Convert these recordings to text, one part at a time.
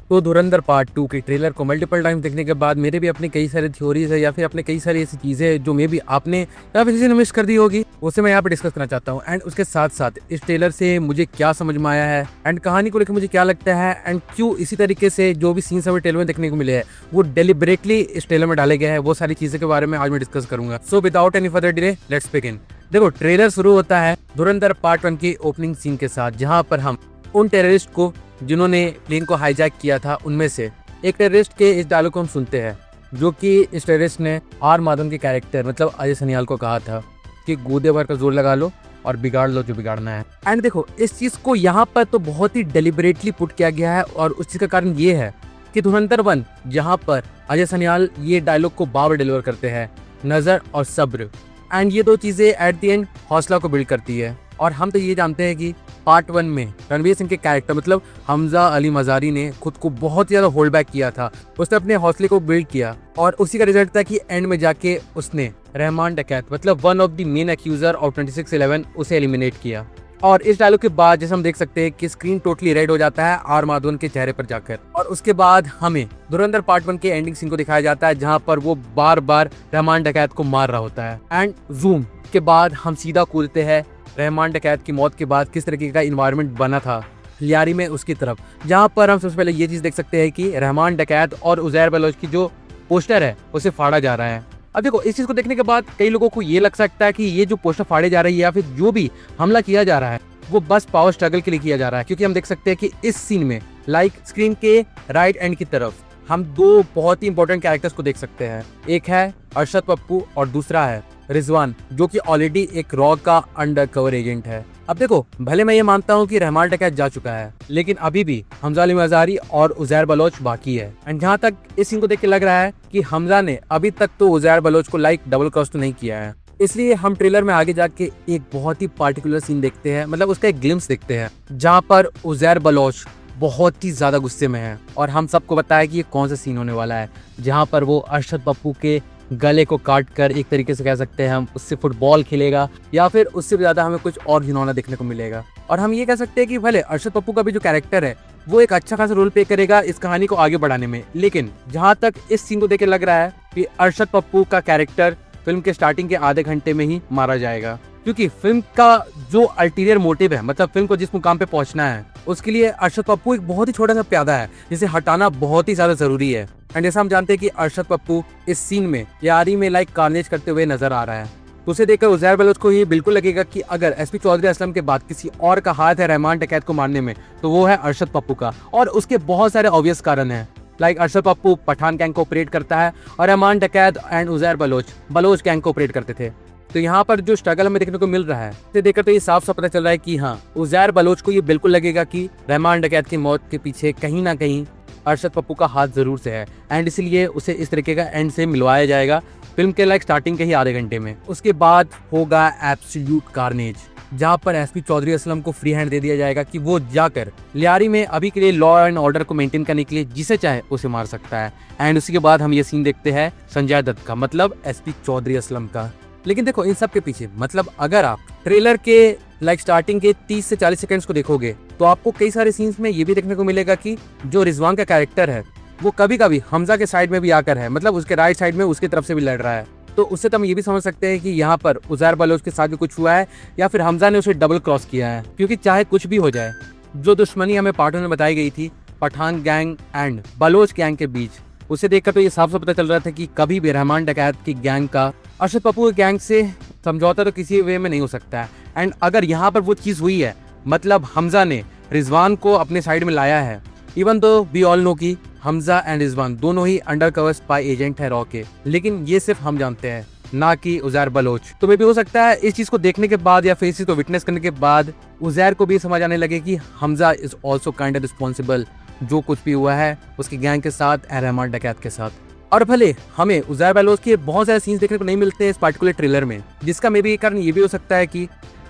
तो धुरंधर पार्ट 2 के ट्रेलर को मल्टीपल टाइम देखने के बाद मेरे भी अपने कई सारे थ्योरीज है या फिर अपने कई सारी ऐसी चीज़ें हैं जो मे भी आपने या फिर किसी ने मिस कर दी होगी, उसे मैं यहाँ पे डिस्कस करना चाहता हूँ। एंड उसके साथ साथ इस ट्रेलर से मुझे क्या समझ में आया है एंड कहानी को लेकर मुझे क्या लगता है एंड क्यों इसी तरीके से जो भी सीन्स हमें ट्रेलर में देखने को मिले हैं वो डेलिबरेटली इस ट्रेलर में डाले गए हैं, वो सारी चीज़ें के बारे में आज मैं डिस्कस करूंगा। So without any further delay let's begin. देखो, ट्रेलर शुरू होता है धुरंधर पार्ट 1 की ओपनिंग सीन के साथ, जहाँ पर हम उन टेररिस्ट को जिन्होंने प्लेन को हाईजैक किया था उनमें से एक टेररिस्ट के इस डायलॉग को हम सुनते हैं, जो कि इस टेररिस्ट ने आर माधवन के कैरेक्टर मतलब अजय सनियाल को कहा था कि गूदे भर का जोर लगा लो और बिगाड़ लो जो बिगाड़ना है। एंड देखो, इस चीज़ को यहाँ पर तो बहुत ही डेलिबरेटली पुट किया गया है और उस चीज़ का कारण ये है कि धुरंधर 1 जहाँ पर अजय सनियाल ये डायलॉग को बार डिलीवर करते हैं, नज़र और सब्र, एंड ये दो चीज़ें एट द एंड हौसला को बिल्ड करती है। और हम तो ये जानते हैं कि पार्ट 1 में रणवीर सिंह के कैरेक्टर मतलब हमजा अली मज़ारी ने खुद को बहुत ज़्यादा होल्ड बैक किया था, उसने अपने हौसले को बिल्ड किया और उसी का रिजल्ट था कि एंड में जाके उसने रहमान डकैत मतलब one of the main एक्यूजर of 26/11 उसे एलिमिनेट किया। और इस डायलॉग के बाद जैसे हम देख सकते हैं कि स्क्रीन टोटली रेड हो जाता है आर माधवन के चेहरे पर जाकर, और उसके बाद हमें धुरंधर पार्ट 1 के एंडिंग सीन को दिखाया जाता है जहां पर वो बार बार रहमान डकैत को मार रहा होता है। एंड जूम के बाद हम सीधा कूदते हैं रहमान डकैत की मौत के बाद किस तरीके का इन्वायरमेंट बना था लियारी में उसकी तरफ, जहां पर हम सबसे पहले ये चीज़ देख सकते हैं कि रहमान डकैत और उजैर बलोच की जो पोस्टर है उसे फाड़ा जा रहा है। अब देखो, इस चीज़ को देखने के बाद कई लोगों को ये लग सकता है कि ये जो पोस्टर फाड़े जा रही है या फिर जो भी हमला किया जा रहा है वो बस पावर स्ट्रगल के लिए किया जा रहा है, क्योंकि हम देख सकते हैं कि इस सीन में लाइक स्क्रीन के राइट एंड की तरफ हम दो बहुत ही इंपॉर्टेंट कैरेक्टर्स को देख सकते हैं। एक है अरशद पप्पू और दूसरा है रिजवान, जो कि ऑलरेडी एक रॉ का अंडरकवर एजेंट है। अब देखो, भले मैं ये मानता हूँ कि रहमान डकैत जा चुका है, लेकिन अभी भी हमजा अली मज़ारी और उजैर बलोच बाकी है। एंड जहाँ तक इस सीन को देख के लग रहा है कि हमजा ने अभी तक तो उजैर बलोच को लाइक डबल क्रॉस तो नहीं किया है, इसलिए हम ट्रेलर में आगे जाके एक बहुत ही पार्टिकुलर सीन देखते हैं, मतलब उसका एक ग्लिम्स देखते हैं जहाँ पर उजैर बलोच बहुत ही ज्यादा गुस्से में है और हम सबको पता है कि ये कौन सा सीन होने वाला है, जहाँ पर वो अरशद पप्पू के गले को काट कर एक तरीके से कह सकते हैं हम उससे फुटबॉल खेलेगा या फिर उससे भी ज्यादा हमें कुछ और घिनौना देखने को मिलेगा। और हम ये कह सकते हैं कि भले अरशद पप्पू का भी जो कैरेक्टर है वो एक अच्छा खासा रोल प्ले करेगा इस कहानी को आगे बढ़ाने में, लेकिन जहाँ तक इस सीन को देख के लग रहा है कि अरशद पप्पू का कैरेक्टर फिल्म के स्टार्टिंग के आधे घंटे में ही मारा जाएगा, क्योंकि फिल्म का जो अल्टीरियर मोटिव है मतलब फिल्म को जिस मुकाम पे पहुंचना है उसके लिए अरशद पप्पू एक बहुत ही छोटा सा प्यादा है जिसे हटाना बहुत ही ज्यादा जरूरी है। एंड जैसा हम जानते हैं कि अरशद पप्पू इस सीन में यारी में लाइक कार्नेज करते हुए नजर आ रहा है, तो उसे देखकर उजैर बलोच को ये बिल्कुल लगेगा कि अगर एसपी चौधरी असलम के बाद किसी और का हाथ है रहमान डकैत को मारने में तो वो है अरशद पप्पू का। और उसके बहुत सारे ऑब्वियस कारण हैं, लाइक अरशद पप्पू पठान गैंग को ऑपरेट करता है और रहमान डकैत एंड उजैर बलोच गैंग को ऑपरेट करते थे। तो यहाँ पर जो स्ट्रगल हमें देखने को मिल रहा है इसे देखकर तो ये साफ साफ पता चल रहा है कि हाँ, उजैर बलोच को ये बिल्कुल लगेगा कि रहमान डकैत की मौत के पीछे कहीं ना कहीं अरशद पप्पू का हाथ जरूर से है, एंड इसलिए उसे इस तरीके का एंड से मिलवाया जाएगा फिल्म के लाइक स्टार्टिंग के ही आधे घंटे में। उसके बाद होगा एब्सोल्यूट कार्नेज, जहाँ पर एसपी चौधरी असलम को फ्री हैंड दे दिया जाएगा कि वो जाकर लियारी में अभी के लिए लॉ एंड ऑर्डर को मेंटेन करने के लिए जिसे चाहे उसे मार सकता है। एंड उसी के बाद हम ये सीन देखते हैं संजय दत्त का मतलब एसपी चौधरी असलम का। लेकिन देखो, इन सब के पीछे मतलब अगर आप ट्रेलर के लाइक स्टार्टिंग के 30 से 40 सेकंड्स को देखोगे तो आपको कई सारे सीन्स में ये भी देखने को मिलेगा कि जो रिजवान का कैरेक्टर है वो कभी कभी हमजा के साइड में भी आकर है, मतलब उसके राइट साइड में उसकी तरफ से भी लड़ रहा है। तो उससे तो हम ये भी समझ सकते हैं कि यहाँ पर उजैर बलोच के साथ भी कुछ हुआ है या फिर हमजा ने उसे डबल क्रॉस किया है, क्योंकि चाहे कुछ भी हो जाए जो दुश्मनी हमें पार्ट 1 में बताई गई थी Pathan gang and Baloch gang के बीच, उसे देखकर तो ये साफ साफ पता चल रहा था कि कभी भी रहमान डकैत की गैंग का अरशद पप्पू के गैंग से समझौता तो किसी वे में नहीं हो सकता है। एंड अगर यहाँ पर वो चीज़ हुई है मतलब हमजा ने रिजवान को अपने साइड में लाया है, इवन तो वी ऑल नो कि हमजा एंड रिजवान दोनों ही अंडरकवर स्पाई एजेंट है रॉ के, लेकिन ये सिर्फ हम जानते हैं ना कि उजैर बलोच। तो मे भी हो सकता है इस चीज़ को देखने के बाद या फिर इस चीज़ को विटनेस करने के बाद उजैर को भी समझ आने लगे कि Hamza is also kind of responsible जो कुछ भी हुआ है उसकी गैंग के साथ रहमान डकैत के साथ। और भले हमें उजैर बलोच के बहुत सारे सीन्स देखने को नहीं मिलते इस पार्टिकुलर ट्रेलर में, जिसका मे भी कारण ये भी हो सकता है कि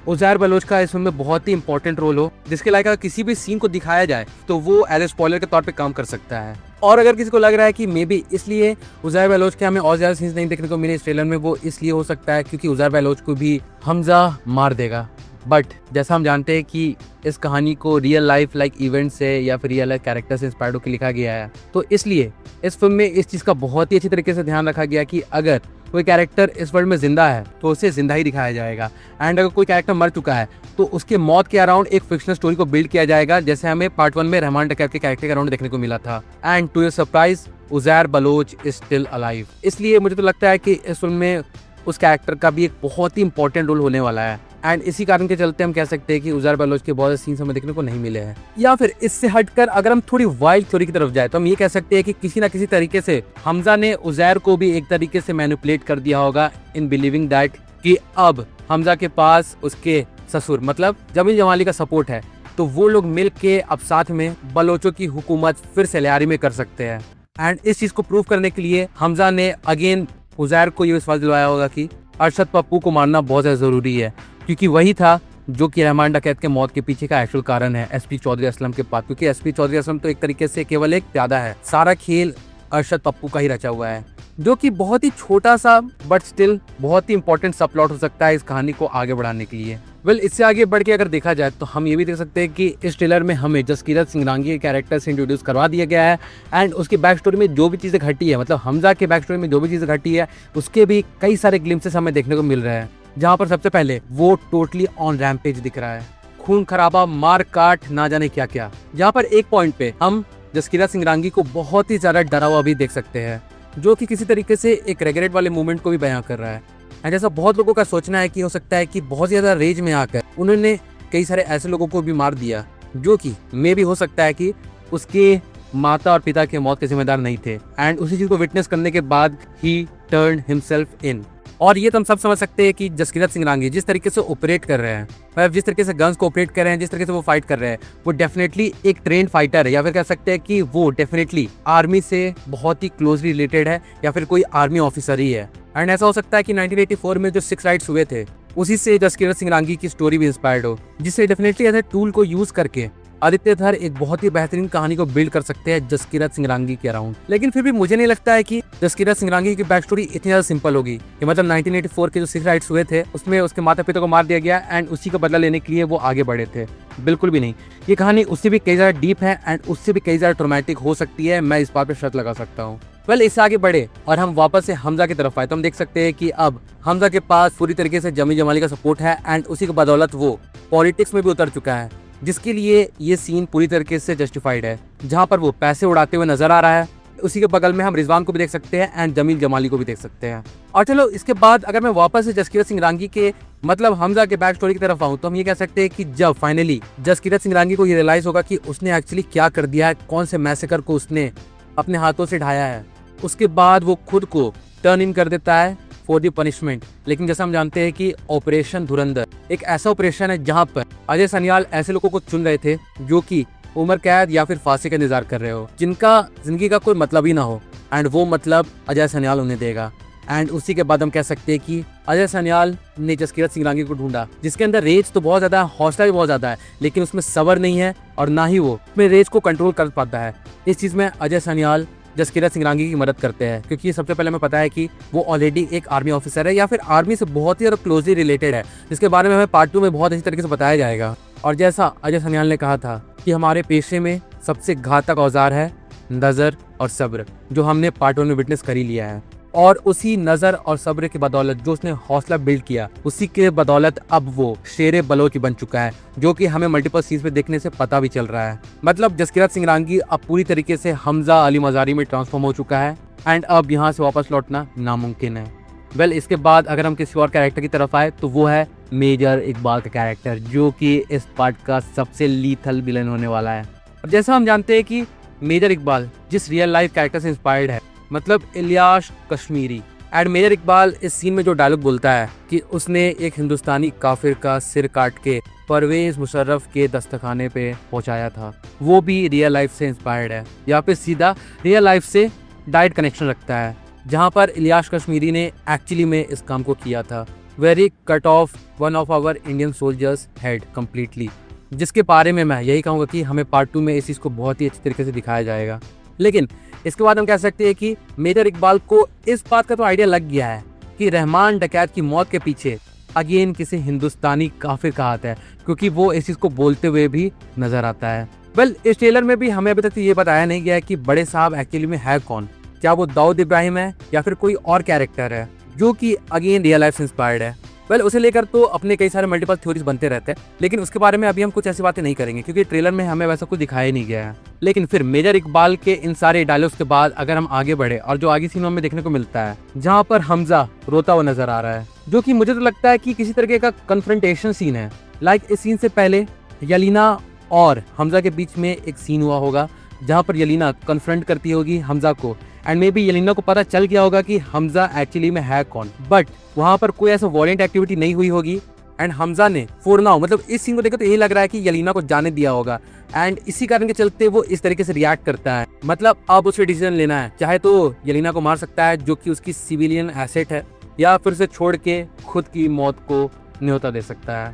उजैर बलोच का इस फिल्म में बहुत ही इंपॉर्टेंट रोल हो, जिसके लायक अगर किसी भी सीन को दिखाया जाए तो वो एज ए स्पॉइलर के तौर पे काम कर सकता है। और अगर किसी को लग रहा है कि मे बी इसलिए उजैर बलोच के हमें और ज्यादा सीन्स नहीं देखने को मिले इस ट्रेलर में, वो इसलिए हो सकता है क्योंकि उजैर बलोच को भी हमजा मार देगा। बट जैसा हम जानते हैं कि इस कहानी को रियल लाइफ लाइक इवेंट से या फिर रियल लाइफ कैरेक्टर से इंस्पायर्ड होकर लिखा गया है, तो इसलिए इस फिल्म में इस चीज़ का बहुत ही अच्छी तरीके से ध्यान रखा गया कि अगर कोई कैरेक्टर इस वर्ल्ड में जिंदा है तो उसे जिंदा ही दिखाया जाएगा, एंड अगर कोई कैरेक्टर मर चुका है तो उसके मौत के अराउंड एक फिक्शनल स्टोरी को बिल्ड किया जाएगा, जैसे हमें पार्ट 1 में रहमान डकैत के कैरेक्टर के अराउंड देखने को मिला था। And to your surprise Uzair Baloch is still alive. इसलिए मुझे तो लगता है कि इस फिल्म में उस कैरेक्टर का भी एक बहुत ही इंपॉर्टेंट रोल होने वाला है, एंड इसी कारण के चलते हम कह सकते हैं कि उज़ैर बलोच के बहुत से सीन्स हमें देखने को नहीं मिले हैं। या फिर इससे हटकर अगर हम थोड़ी वाइल्ड थ्योरी की तरफ जाए तो हम ये कह सकते हैं कि किसी ना किसी तरीके से हमजा ने उज़ैर को भी एक तरीके से मैनिपुलेट कर दिया होगा इन बिलीविंग दैट कि अब हमजा के पास उसके ससुर मतलब जमील जमाली का सपोर्ट है, तो वो लोग मिल के अब साथ में बलोचों की हुकूमत फिर से लियारी में कर सकते हैं। एंड इस चीज़ को प्रूव करने के लिए हमजा ने अगेन उज़ैर को ये विश्वास दिलवाया होगा कि अरशद पप्पू को मारना बहुत ज़्यादा ज़रूरी है, क्योंकि वही था जो कि रहमान डकैत के मौत के पीछे का एक्चुअल कारण है एसपी चौधरी असलम के पास, क्योंकि एसपी चौधरी असलम तो एक तरीके से केवल एक प्यादा है, सारा खेल अरशद पप्पू का ही रचा हुआ है, जो कि बहुत ही छोटा सा बट स्टिल बहुत ही इंपॉर्टेंट सब प्लॉट हो सकता है इस कहानी को आगे बढ़ाने के लिए। इससे आगे बढ़ के अगर देखा जाए तो हम ये भी देख सकते हैं कि इस ट्रेलर में हमें जसकीरत सिंगरांगी के कैरेक्टर से इंट्रोड्यूस करवा दिया गया है, एंड उसकी बैक स्टोरी में जो भी चीज़ें घटी है, मतलब हमजा के बैक स्टोरी में जो भी चीज़ें घटी है उसके भी कई सारे ग्लिम्सेस हमें देखने को मिल रहे हैं, जहाँ पर सबसे पहले वो टोटली ऑन रैम्पेज दिख रहा है, खून खराबा मार काट ना जाने क्या क्या, जहाँ पर एक पॉइंट पे हम जसकीरत सिंगरांगी को बहुत ही ज़्यादा डरा हुआ भी देख सकते हैं, जो कि किसी तरीके से एक रेगरेट वाले मूवमेंट को भी बयां कर रहा है। एंड जैसा बहुत लोगों का सोचना है कि हो सकता है कि बहुत ज़्यादा रेज में आकर उन्होंने कई सारे ऐसे लोगों को भी मार दिया जो कि मे भी हो सकता है कि उसके माता और पिता के मौत के जिम्मेदार नहीं थे, एंड उसी चीज़ को विटनेस करने के बाद ही टर्न हिमसेल्फ इन। और ये तो हम सब समझ सकते हैं कि जसकीरत सिंगरांगी जिस तरीके से ऑपरेट कर रहे हैं, मतलब जिस तरीके से गन्स को ऑपरेट कर रहे हैं, जिस तरीके से वो फाइट कर रहे हैं, वो डेफिनेटली एक ट्रेंड फाइटर है, या फिर कह सकते हैं कि वो डेफिनेटली आर्मी से बहुत ही क्लोजली रिलेटेड है, या फिर कोई आर्मी ऑफिसर ही है। एंड ऐसा हो सकता है कि 1984 में जो 6 राइट्स हुए थे उसी से जसकीरत सिंगरांगी की स्टोरी भी इंस्पायर्ड हो, जिससे डेफिनेटली ऐसे टूल को यूज करके आदित्य धर एक बहुत ही बेहतरीन कहानी को बिल्ड कर सकते हैं जसकीरत सिंगरांगी के अराउंड। लेकिन फिर भी मुझे नहीं लगता है कि जसकीरत सिंगरांगी की बैक स्टोरी इतनी ज़्यादा सिंपल होगी कि मतलब 1984 के जो 6 राइट्स हुए थे उसमें उसके माता पिता को मार दिया गया एंड उसी का बदला लेने के लिए वो आगे बढ़े थे। बिल्कुल भी नहीं, ये कहानी उससे भी कई ज़्यादा डीप है एंड उससे भी कई ज़्यादा ट्रोमैटिक हो सकती है, मैं इस बात पर शर्त लगा सकता हूँ। इससे आगे बढ़े और हम वापस से हमजा की तरफ आए तो हम देख सकते हैं कि अब हमजा के पास पूरी तरीके से जमील जमाली का सपोर्ट है एंड उसी की बदौलत वो पॉलिटिक्स में भी उतर चुका है, जिसके लिए ये सीन पूरी तरीके से जस्टिफाइड है, जहां पर वो पैसे उड़ाते हुए नजर आ रहा है। उसी के बगल में हम रिजवान को भी देख सकते हैं एंड जमील जमाली को भी देख सकते हैं। और चलो इसके बाद अगर मैं वापस से जसकीरत सिंगरांगी के मतलब हमजा के बैक स्टोरी की तरफ आऊँ तो हम ये कह सकते हैं कि जब फाइनली जसकीरत सिंगरांगी को ये रियलाइज होगा कि उसने एक्चुअली क्या कर दिया है, कौन से मैसेकर को उसने अपने हाथों से ढाया है, उसके बाद वो खुद को टर्न इन कर देता है फॉर दी पनिशमेंट। लेकिन जैसा हम जानते हैं कि ऑपरेशन धुरंधर एक ऐसा ऑपरेशन है जहां पर अजय सनियाल ऐसे लोगों को चुन रहे थे जो कि उम्र कैद या फिर फांसी का इंतजार कर रहे हो, जिनका जिंदगी का कोई मतलब ही ना हो, एंड वो मतलब अजय सनियाल उन्हें देगा। एंड उसी के बाद हम कह सकते हैं कि अजय सनियाल ने जसकीरत सिंगरांगी को ढूंढा, जिसके अंदर रेज तो बहुत ज्यादा है, हौसला भी बहुत ज्यादा है, लेकिन उसमें सब्र नहीं है और ना ही वो अपने रेज को कंट्रोल कर पाता है। इस चीज में अजय सनियाल जसकीरत सिंगरांगी की मदद करते हैं, क्योंकि सबसे पहले हमें पता है कि वो ऑलरेडी एक आर्मी ऑफिसर है या फिर आर्मी से बहुत ही क्लोजली रिलेटेड है, जिसके बारे में हमें पार्ट 2 में बहुत अच्छी तरीके से बताया जाएगा। और जैसा अजय सनियाल ने कहा था कि हमारे पेशे में सबसे घातक औजार है नज़र और सब्र, जो हमने पार्ट 1 में विटनेस कर ही लिया है। और उसी नज़र और सब्र की बदौलत जो उसने हौसला बिल्ड किया, उसी के बदौलत अब वो शेरे बलोच बन चुका है, जो कि हमें मल्टीपल सीन्स में देखने से पता भी चल रहा है। मतलब जसकीरत सिंगरांगी अब पूरी तरीके से हमजा अली मज़ारी में ट्रांसफॉर्म हो चुका है एंड अब यहाँ से वापस लौटना नामुमकिन है। इसके बाद अगर हम किसी और कैरेक्टर की तरफ आए तो वो है मेजर इकबाल का कैरेक्टर, जो कि इस पार्ट का सबसे लीथल विलन होने वाला है। अब जैसा हम जानते हैं कि मेजर इकबाल जिस रियल लाइफ कैरेक्टर से इंस्पायर्ड है, मतलब इलियास कश्मीरी, एंड मेजर इकबाल इस सीन में जो डायलॉग बोलता है कि उसने एक हिंदुस्तानी काफिर का सिर काट के परवेज मुशर्रफ के दस्तखाने पे पहुंचाया था, वो भी रियल लाइफ से इंस्पायर्ड है, या फिर सीधा रियल लाइफ से डायरेक्ट कनेक्शन रखता है, जहां पर इलियास कश्मीरी ने एक्चुअली में इस काम को किया था, very cut off one of our Indian soldiers head completely, जिसके बारे में मैं यही कहूँगा कि हमें पार्ट 2 में इस चीज़ को बहुत ही अच्छी तरीके से दिखाया जाएगा। लेकिन इसके बाद हम कह सकते हैं कि मेजर इकबाल को इस बात का तो आइडिया लग गया है कि रहमान डकैत की मौत के पीछे अगेन किसी हिंदुस्तानी काफिर का हाथ है, क्योंकि वो इस चीज को बोलते हुए भी नजर आता है। वेल, इस ट्रेलर में भी हमें अभी तक ये बताया नहीं गया है कि बड़े साहब एक्चुअली में है कौन। क्या वो दाऊद इब्राहिम है या फिर कोई और कैरेक्टर है जो कि अगेन रियल लाइफ से इंस्पायर्ड है। वेल, उसे लेकर तो अपने कई सारे मल्टीपल थ्योरीज बनते रहते हैं, लेकिन उसके बारे में अभी हम कुछ ऐसी बातें नहीं करेंगे क्योंकि ट्रेलर में हमें वैसा कुछ दिखाया नहीं गया है। लेकिन फिर मेजर इकबाल के इन सारे डायलॉग्स के बाद अगर हम आगे बढ़े और जो आगे सीनों में देखने को मिलता है जहाँ पर हमजा रोता हुआ नजर आ रहा है, जो कि मुझे तो लगता है कि किसी तरीके का कन्फ्रंटेशन सीन है। लाइक इस सीन से पहले यलीना और हमजा के बीच में एक सीन हुआ होगा जहाँ पर यलीना कन्फ्रंट करती होगी हमजा को, एंड मे बी यलीना को पता चल गया होगा कि हमजा एक्चुअली में है कौन, बट वहां पर कोई ऐसा वॉलेंट एक्टिविटी नहीं हुई होगी एंड हमजा ने फॉर नाउ, मतलब इस सीन को देखकर तो यही लग रहा है कि यलीना को जाने दिया होगा एंड इसी कारण के चलते वो इस तरीके से रिएक्ट करता है। मतलब अब उसे डिसीजन लेना है, चाहे तो यलीना को मार सकता है जो कि उसकी सिविलियन एसेट है, या फिर उसे छोड़ के खुद की मौत को न्योता दे सकता है।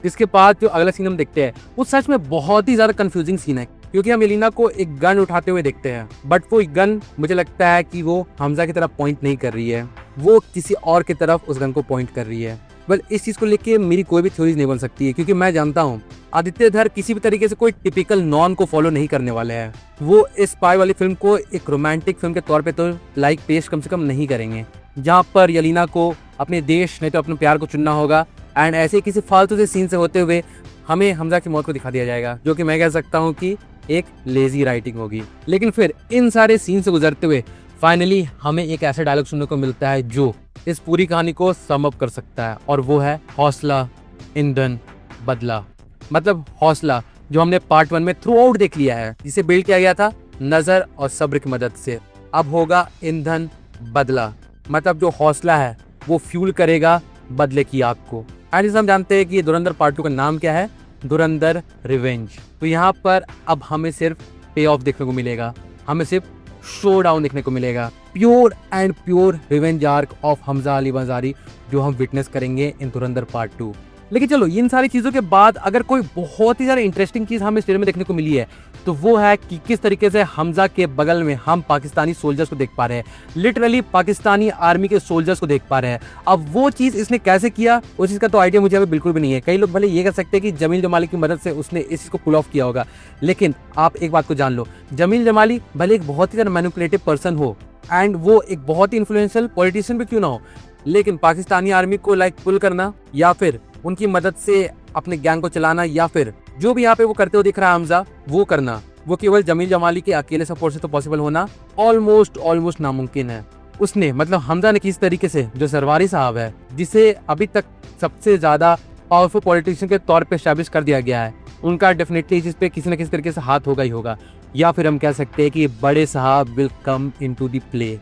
इसके बाद जो अगला सीन हम देखते हैं वो सच में बहुत ही ज्यादा कंफ्यूजिंग सीन है, क्योंकि हम यलीना को एक गन उठाते हुए देखते हैं, बट वो गन मुझे लगता है कि वो हमजा की तरफ पॉइंट नहीं कर रही है, वो किसी और की तरफ उस गन को पॉइंट कर रही है। वेल, इस चीज को लेके मेरी कोई भी थ्योरीज नहीं बन सकती है, क्योंकि मैं जानता हूँ आदित्य धर किसी भी तरीके से कोई टिपिकल नॉर्म को फॉलो नहीं करने वाले हैं। वो इस स्पाई वाली फिल्म को एक रोमांटिक फिल्म के तौर पे तो लाइक पेश कम से कम नहीं करेंगे, जहाँ पर यलीना को अपने देश नहीं तो अपने प्यार को चुनना होगा एंड ऐसे किसी फालतू से सीन से होते हुए हमें हमजा की मौत को दिखा दिया जाएगा, जो कि मैं कह सकता हूँ कि एक लेजी राइटिंग होगी। लेकिन फिर इन सारे सीन से गुजरते हुए फाइनली हमें एक ऐसा डायलॉग सुनने को मिलता है जो इस पूरी कहानी को सम अप कर सकता है, और वो है हौसला, ईंधन, बदला। मतलब हौसला जो हमने पार्ट 1 में थ्रू आउट देख लिया है, जिसे बिल्ड किया गया था नजर और सब्र की मदद से, अब होगा ईंधन, बदला। मतलब जो हौसला है वो फ्यूल करेगा बदले की आग को। एंड हम जानते हैं कि धुरंधर पार्ट 2 का नाम क्या है, धुरंधर रिवेंज। तो यहाँ पर अब हमें सिर्फ पे ऑफ देखने को मिलेगा, हमें सिर्फ शो डाउन देखने को मिलेगा, pure and pure revenge arc of Hamza Ali Mazari जो हम विटनेस करेंगे इन धुरंधर पार्ट 2। लेकिन चलो, इन सारी चीजों के बाद अगर कोई बहुत ही ज्यादा इंटरेस्टिंग चीज हमें इस ट्रेलर में देखने को मिली है तो वो है कि किस तरीके से हमजा के बगल में हम पाकिस्तानी सोल्जर्स को देख पा रहे हैं, लिटरली पाकिस्तानी आर्मी के सोल्जर्स को देख पा रहे हैं। अब वो चीज इसने कैसे किया उस चीज का तो आइडिया मुझे अभी बिल्कुल भी नहीं है। कई लोग भले ये कह सकते हैं कि जमील जमाली की मदद से उसने इस चीज को पुल ऑफ किया होगा, लेकिन आप एक बात को जान लो, जमील जमाली भले एक बहुत ही ज्यादा मैनिपुलेटिव पर्सन हो एंड वो एक बहुत ही इन्फ्लुएंशियल पॉलिटिशियन भी क्यों ना हो, लेकिन पाकिस्तानी आर्मी को लाइक पुल करना या फिर उनकी मदद से अपने गैंग को चलाना या फिर जो भी यहाँ पे वो करते हुए दिख रहा है हमजा, वो करना, वो केवल जमील जमाली के अकेले सपोर्ट से तो पॉसिबल होना ऑलमोस्ट नामुमकिन है। उसने मतलब हमजा ने किस तरीके से जो सरवारी साहब है, जिसे अभी तक सबसे ज्यादा पावरफुल पॉलिटिशियन के तौर पे एस्टैब्लिश कर दिया गया है, उनका डेफिनेटली इस पे किसी न किसी तरीके से हाथ होगा ही होगा, या फिर हम कह सकते हैं कि बड़े साहब will come into the play.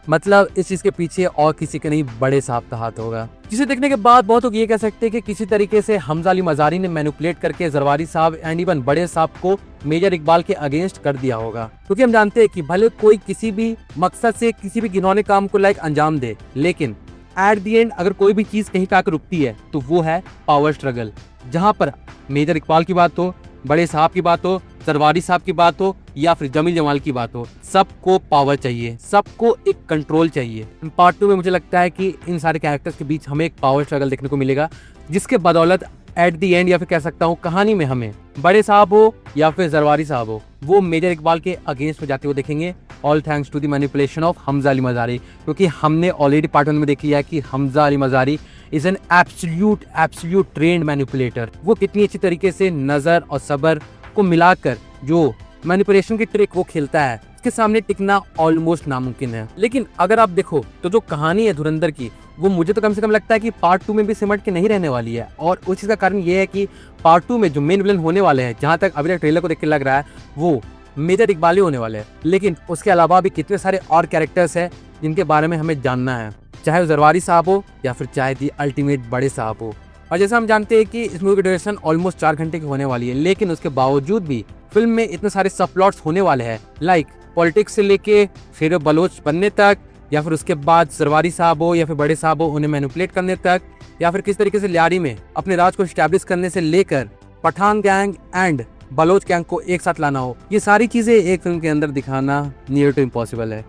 मतलब इस चीज के पीछे और किसी के नहीं बड़े साहब का हाथ होगा, जिसे देखने के बाद बहुत लोग ये कह सकते हैं कि किसी तरीके से हमजा अली मजारी ने मैनिपुलेट करके जरवारी साहब एंड इवन बड़े साहब को मेजर इकबाल के अगेंस्ट कर दिया होगा। क्योंकि हम जानते हैं कि भले कोई किसी भी मकसद से किसी भी घिनौने काम को लाइक अंजाम दे, लेकिन एट द एंड अगर कोई भी चीज कहीं पे आकर रुकती है तो वो है पावर स्ट्रगल। जहां पर मेजर इकबाल की बात हो, बड़े साहब की बात हो, सरवारी साहब की बात हो या फिर जमील जमाल की बात हो, सबको पावर चाहिए, सबको एक कंट्रोल चाहिए। पार्ट 2 में मुझे लगता है कि इन सारे कैरेक्टर्स के बीच हमें एक पावर स्ट्रगल देखने को मिलेगा, जिसके बदौलत एट द एंड या फिर कह सकता हूँ कहानी में हमें बड़े साहब हो या फिर जरवारी साहब हो, वो मेजर इकबाल के अगेंस्ट में जाते हुए देखेंगे, all thanks to the manipulation of Hamza Ali Mazari. क्योंकि हमने ऑलरेडी पार्ट 1 में देख लिया है कि Hamza Ali Mazari is an absolute trend manipulator. वो कितनी अच्छी तरीके से नजर और सब्र को मिलाकर जो मैनिपुलेशन की ट्रिक वो खेलता है, इसके सामने टिकना ऑलमोस्ट नामुमकिन है। लेकिन अगर आप देखो तो जो कहानी है धुरंधर की, वो मुझे तो कम से कम लगता है कि पार्ट 2 में भी सिमट के नहीं रहने वाली है। और उस चीज का कारण ये है कि पार्ट 2 में जो मेन विलन होने वाले हैं, जहां तक अभी तक ट्रेलर को देख के लग रहा है, वो मेजर इकबाल ही होने वाले हैं। लेकिन उसके अलावा भी कितने सारे और कैरेक्टर्स हैं जिनके बारे में हमें जानना है, चाहे वो जरवारी साहब हो या फिर चाहे दी अल्टीमेट बड़े साहब हो। और जैसा हम जानते हैं कि इस मूवी की ड्यूरेशन ऑलमोस्ट 4 घंटे की होने वाली है, लेकिन उसके बावजूद भी फिल्म में इतने सारे सब प्लॉट्स होने वाले हैं, लाइक पॉलिटिक्स से लेके फिर बलोच बनने तक, या फिर उसके बाद सरवारी साहब हो या फिर बड़े साहब हो उन्हें मैनिपुलेट करने तक, या फिर किस तरीके से लियारी में अपने राज को स्टैब्लिश करने से लेकर Pathan gang and Baloch gang को एक साथ लाना हो, ये सारी चीजें एक फिल्म के अंदर दिखाना नियर टू इम्पॉसिबल है।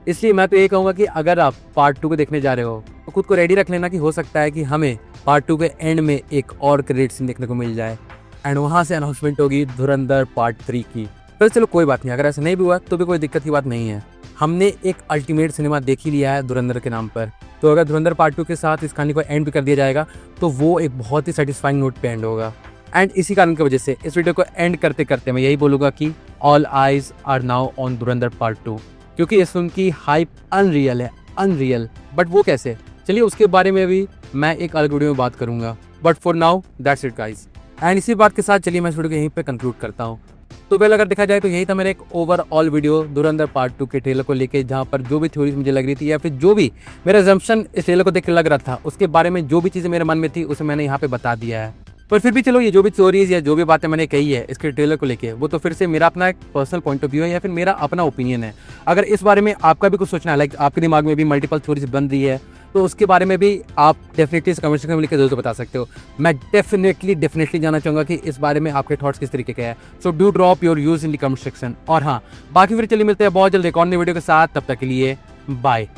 इसलिए मैं तो ये कहूँगा कि अगर आप पार्ट 2 को देखने जा रहे हो तो खुद को रेडी रख लेना कि हो सकता है कि हमें पार्ट 2 के एंड में एक और क्रेडिट सीन देखने को मिल जाए एंड वहाँ से अनाउंसमेंट होगी धुरंधर पार्ट 3 की। पर चलो कोई बात नहीं, अगर ऐसा नहीं भी हुआ तो भी कोई दिक्कत की बात नहीं है। हमने एक अल्टीमेट सिनेमा देख ही लिया है धुरंधर के नाम पर, तो अगर धुरंधर पार्ट 2 के साथ इस कहानी को एंड भी कर दिया जाएगा तो वो एक बहुत ही सेटिस्फाइंग नोट पे एंड होगा। एंड इसी कारण की वजह से इस वीडियो को एंड करते करते मैं यही बोलूँगा कि all eyes are now on Dhurandhar part 2, क्योंकि इस फिल्म की हाइप अनरियल है, अनरियल। बट वो कैसे, चलिए उसके बारे में भी मैं एक अलग वीडियो में बात करूँगा। But for now that's it guys. And इसी बात के साथ चलिए मैं इस वीडियो को यहीं पे कंक्लूड करता हूँ। तो पहले अगर देखा जाए तो यही था मेरा एक ओवरऑल वीडियो धुरंधर पार्ट 2 के ट्रेलर को लेके, जहाँ पर जो भी थ्योरीज मुझे लग रही थी या फिर जो भी मेरा अजम्पशन इस ट्रेलर को देख के लग रहा था उसके बारे में जो भी चीज़ें मेरे मन में थी उसे मैंने यहाँ पे बता दिया है। पर फिर भी चलो, ये जो भी थ्योरीज या जो भी बातें मैंने कही है इसके ट्रेलर को लेके, वो तो फिर से मेरा अपना एक पर्सनल पॉइंट ऑफ व्यू है या फिर मेरा अपना ओपिनियन है। अगर इस बारे में आपका भी कुछ सोचना है, लाइक आपके दिमाग में भी मल्टीपल थ्योरीज बन रही है, तो उसके बारे में भी आप डेफिनेटली इस कमेंट सेक्शन में लिख के जरूर बता सकते हो। मैं डेफिनेटली जानना चाहूँगा कि इस बारे में आपके थॉट्स किस तरीके के हैं। So do drop your views in the comment section. और हाँ, बाकी फिर चलिए मिलते हैं बहुत जल्द एक और नई वीडियो के साथ, तब तक के लिए बाय।